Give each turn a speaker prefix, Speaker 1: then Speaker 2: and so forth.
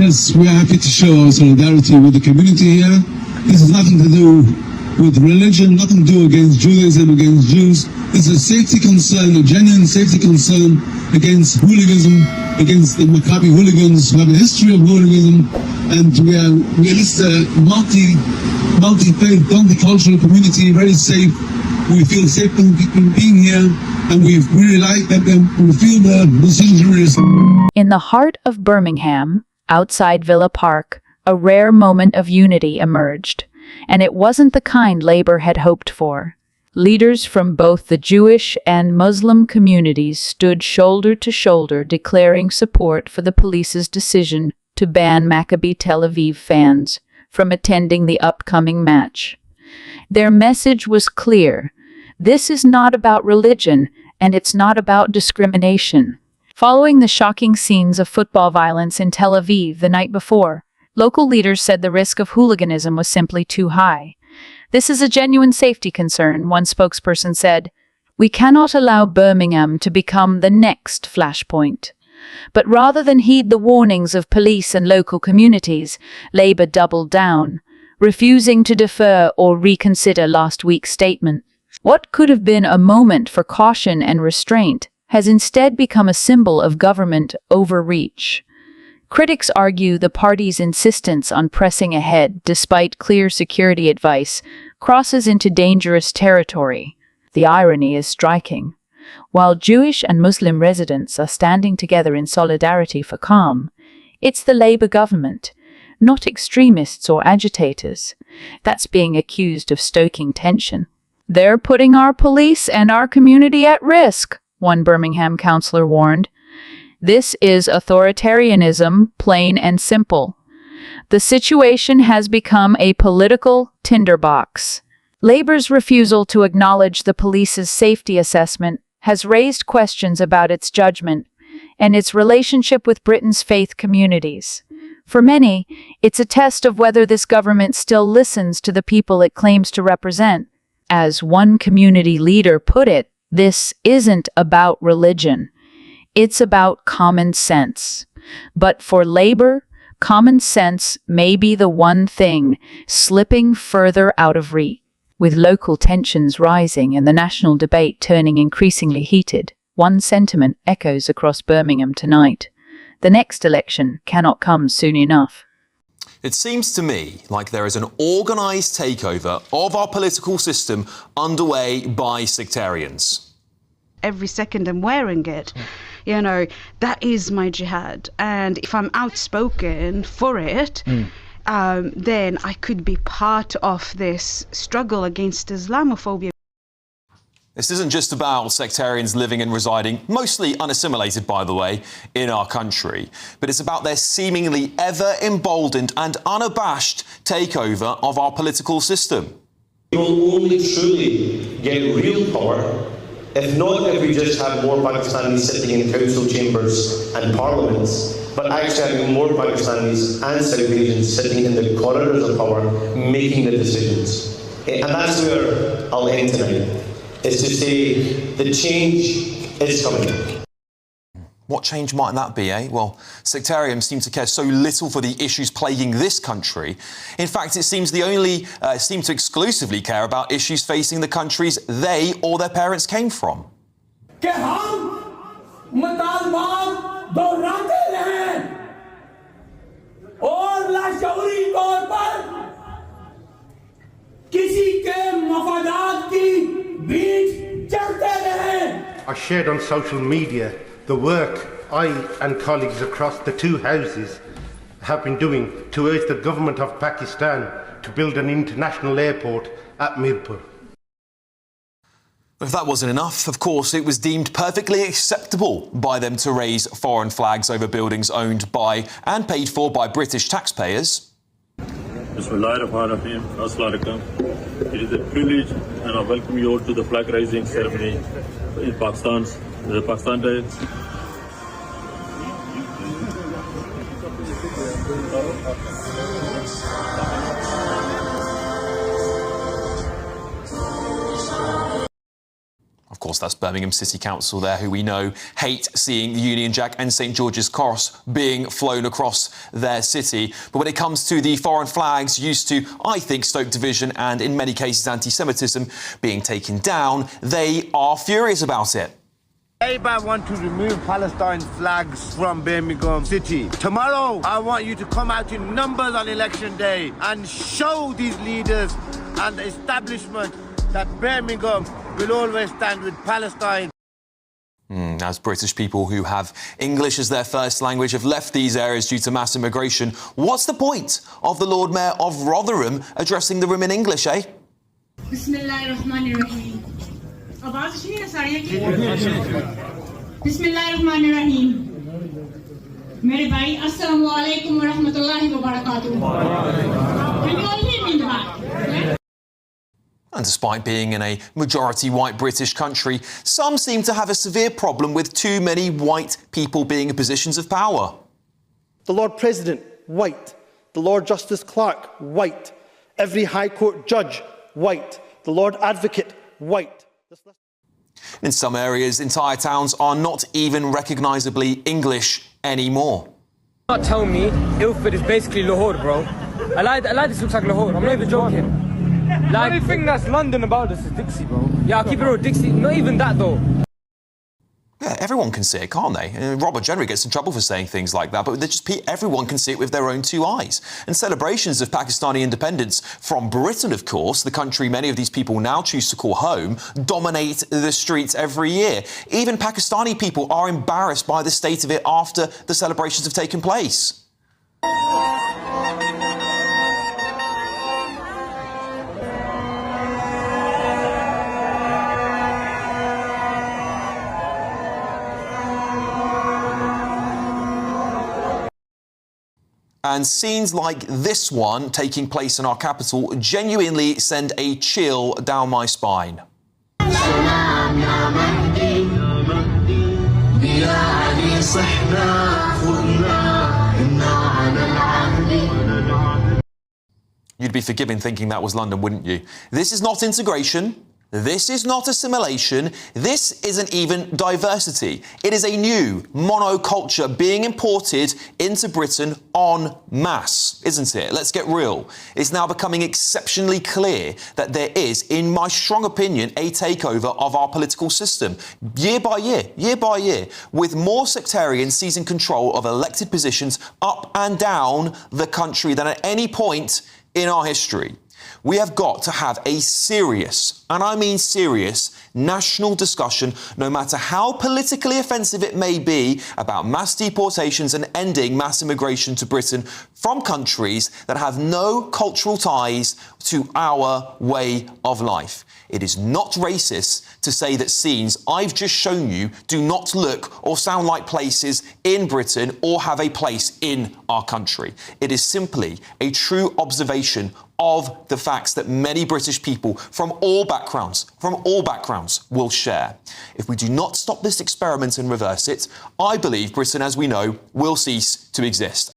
Speaker 1: Yes, we are happy to show our solidarity with the community here. This has nothing to do with religion, nothing to do against Judaism, against Jews. It's a safety concern, a genuine safety concern against hooliganism, against the Maccabi hooligans who have a history of hooliganism. And we are just a multi-faith, multicultural community, very safe. We feel safe in being here, and we really like that we feel the decisions.
Speaker 2: In the heart of Birmingham, outside Villa Park, a rare moment of unity emerged, and it wasn't the kind Labour had hoped for. Leaders from both the Jewish and Muslim communities stood shoulder to shoulder declaring support for the police's decision to ban Maccabi Tel Aviv fans from attending the upcoming match. Their message was clear. This is not about religion, and it's not about discrimination. Following the shocking scenes of football violence in Tel Aviv the night before, local leaders said the risk of hooliganism was simply too high. This is a genuine safety concern, one spokesperson said. We cannot allow Birmingham to become the next flashpoint. But rather than heed the warnings of police and local communities, Labour doubled down, refusing to defer or reconsider last week's statement. What could have been a moment for caution and restraint has instead become a symbol of government overreach. Critics argue the party's insistence on pressing ahead, despite clear security advice, crosses into dangerous territory. The irony is striking. While Jewish and Muslim residents are standing together in solidarity for calm, it's the Labour government, not extremists or agitators, that's being accused of stoking tension. They're putting our police and our community at risk, one Birmingham councillor warned. This is authoritarianism, plain and simple. The situation has become a political tinderbox. Labour's refusal to acknowledge the police's safety assessment has raised questions about its judgment and its relationship with Britain's faith communities. For many, it's a test of whether this government still listens to the people it claims to represent. As one community leader put it, this isn't about religion. It's about common sense. But for Labour, common sense may be the one thing slipping further out of reach. With local tensions rising and the national debate turning increasingly heated, one sentiment echoes across Birmingham tonight. The next election cannot come soon enough.
Speaker 3: It seems to me like there is an organised takeover of our political system underway by sectarians.
Speaker 4: Every second I'm wearing it, you know, that is my jihad. And if I'm outspoken for it, then I could be part of this struggle against Islamophobia.
Speaker 3: This isn't just about sectarians living and residing, mostly unassimilated, by the way, in our country, but it's about their seemingly ever-emboldened and unabashed takeover of our political system.
Speaker 5: We will only truly get real power if not if we just have more Pakistanis sitting in council chambers and parliaments, but actually having more Pakistanis and South Asians sitting in the corridors of power making the decisions. And that's where I'll end tonight. Is to say the change is coming.
Speaker 3: What change might that be, eh? Well, sectarians seem to care so little for the issues plaguing this country. In fact, it seems they only seem to exclusively care about issues facing the countries they or their parents came from.
Speaker 6: I shared on social media the work I and colleagues across the two houses have been doing to urge the government of Pakistan to build an international airport at Mirpur.
Speaker 3: If that wasn't enough, of course, it was deemed perfectly acceptable by them to raise foreign flags over buildings owned by and paid for by British taxpayers.
Speaker 7: Bismillahirrahmanirrahim. Assalamu alaikum. It is a privilege and I welcome you all to the flag raising ceremony in the Pakistan Day.
Speaker 3: Of course, that's Birmingham City Council there, who we know hate seeing the Union Jack and St George's Cross being flown across their city. But when it comes to the foreign flags used to, I think, stoke division and, in many cases, anti-Semitism being taken down, they are furious about it.
Speaker 8: Labour want to remove Palestine flags from Birmingham City. Tomorrow, I want you to come out in numbers on election day and show these leaders and the establishment that Birmingham will always stand with Palestine.
Speaker 3: As British people who have English as their first language have left these areas due to mass immigration, what's the point of the Lord Mayor of Rotherham addressing the room in English, eh?
Speaker 9: Bismillahirrahmanirrahim. Bismillahirrahmanirrahim. Mere bhai, assalamu alaikum wa rahmatullahi wa barakatuh. Can you all hear me in the back?
Speaker 3: And despite being in a majority white British country, some seem to have a severe problem with too many white people being in positions of power.
Speaker 10: The Lord President, white. The Lord Justice Clerk, white. Every High Court judge, white. The Lord Advocate, white.
Speaker 3: In some areas, entire towns are not even recognisably English anymore.
Speaker 11: Not tell me Ilford is basically Lahore, bro. I lied, this looks like Lahore. I'm not even joking. Like, the only thing that's London about this is Dixie, bro. Yeah, I'll keep it real, Dixie. Not even that, though.
Speaker 3: Yeah, everyone can see it, can't they? Robert generally gets in trouble for saying things like that, but everyone can see it with their own two eyes. And celebrations of Pakistani independence from Britain, of course, the country many of these people now choose to call home, dominate the streets every year. Even Pakistani people are embarrassed by the state of it after the celebrations have taken place. And scenes like this one taking place in our capital genuinely send a chill down my spine. You'd be forgiven thinking that was London, wouldn't you? This is not integration. This is not assimilation. This isn't even diversity. It is a new monoculture being imported into Britain en masse, isn't it? Let's get real. It's now becoming exceptionally clear that there is, in my strong opinion, a takeover of our political system, year by year, with more sectarians seizing control of elected positions up and down the country than at any point in our history. We have got to have a serious, and I mean serious, national discussion, no matter how politically offensive it may be, about mass deportations and ending mass immigration to Britain from countries that have no cultural ties to our way of life. It is not racist to say that scenes I've just shown you do not look or sound like places in Britain or have a place in our country. It is simply a true observation of the facts that many British people from all backgrounds will share. If we do not stop this experiment and reverse it, I believe Britain, as we know, will cease to exist.